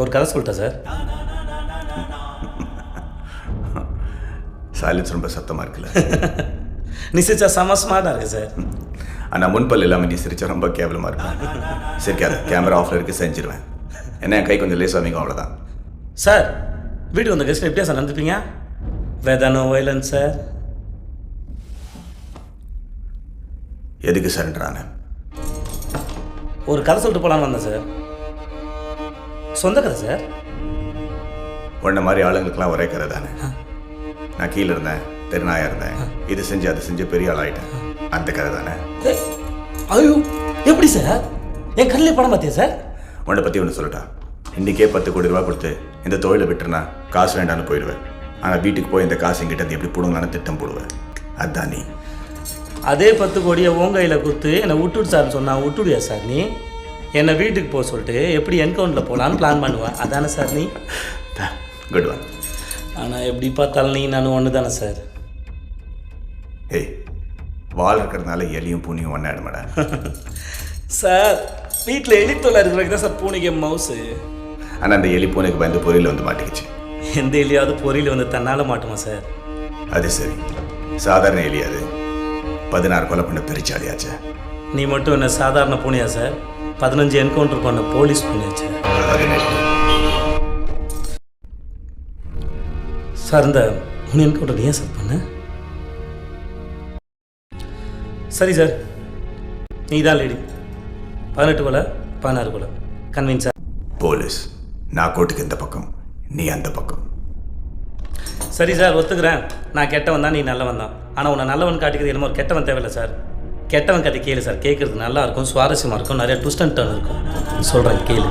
ஒரு கதை சொல்லிட்டேன் சார். சைலன்ஸ் ரொம்ப சத்தமாக இருக்குல்ல? நீ சிரிச்சா செம்ம ஸ்மார்ட்டாக இருக்கு சார். ஆனால் முன்பல் இல்லாமல் நீ சிரிச்சா ரொம்ப கேவலமாக இருக்கும். சிரிக்காத, கேமரா ஆஃபில் இருக்கு, செஞ்சிருவேன். என்ன என் கை கொஞ்சம் லேஸ் அமைக்கும், அவ்வளோதான். சார் வீட்டுக்கு வந்த கெஸ்ட் எப்படியா சார் நடந்துப்பீங்க? வேதானோ வைலன்ஸ் சார். எதுக்கு சரண்டரான? ஒரு கதை சொல்லிட்டு போகலான்னு வந்தேன் சார். சொந்த கதை சார். உன்ன மாதிரி ஆளுங்களுக்கெல்லாம் ஒரே கதை தானே. நான் கீழே இருந்தேன், தெருநாயாக இருந்தேன், இது செஞ்சு அது செஞ்சு பெரிய ஆள் ஆகிட்டேன். அந்த கதை தானே. ஐயோ எப்படி சார்? என் கண்ணிலே படம் பார்த்தியா சார்? உன்னை பற்றி ஒன்று சொல்லட்டா? இன்றைக்கே 10 கோடி ரூபா கொடுத்து இந்த தொழிலை விட்டுருனா காசு வேண்டான்னு போயிடுவேன். ஆனால் வீட்டுக்கு போய் இந்த காசு எங்கிட்ட எப்படி போடுங்களான்னு திட்டம் போடுவேன். அதுதான் நீ. அதே 10 கோடியை உன் கையில் கொடுத்து என்னை விட்டுடு சார்னு சொன்னா விட்டுடுயா சார் நீ? என்னை வீட்டுக்கு போக சொல்லிட்டு எப்படி என்கவுண்டில் போகலான்னு பிளான் பண்ணுவேன். அதானே சார் நீ? Good one. ஆனால் எப்படி பார்த்தாலும் நீ நானும் ஒன்று தானே சார்? ஏய், வால் இருக்கிறதுனால எலியும் பூனியும் ஒன்றாயிடுமாடா. சார் வீட்டில் எலி தொல்லை இருக்கிற வரைக்கும் தான் சார் பூனைக்கு மவுஸு. ஆனால் அந்த எலி பூனைக்கு பயந்து பொரியல் வந்து மாட்டிக்கிச்சு. எந்த எலியாவது பொரியல் வந்து தன்னால் மாட்டுமா சார்? அது சரி, சாதாரண எலி அது 16 கொலை பண்ண பெருச்சாலியாச்சு. நீ மட்டும் என்ன சாதாரண பூனையா சார்? 15 என்கவுண்டர் பண்ண போலீஸ் பூனையாச்சு சார். இந்த 3 என்கவுண்டர் ஏன் சார் பண்ண? சரி சார், நீ தான் லேடி. 18 கொலை 16 கொலை கன்வின்ஸ் சார். போலீஸ் நான் கோட்டுக்கு இந்த பக்கம், நீ அந்த பக்கம். சரி சார், ஒத்துக்கிறேன். நான் கெட்டவன் தான், நீ நல்லவன் தான். ஆனால் உன்னை நல்லவன் காட்டிக்கிறது என்னமோ ஒரு கெட்டவன் தேவையில்லை சார். கெட்டவன் கதை கேளு சார். கேட்குறது நல்லா இருக்கும், சுவாரஸ்யமாக இருக்கும், நிறைய ட்விஸ்ட் அண்ட் டர்ன் இருக்கும். சொல்கிறேன் கேளு.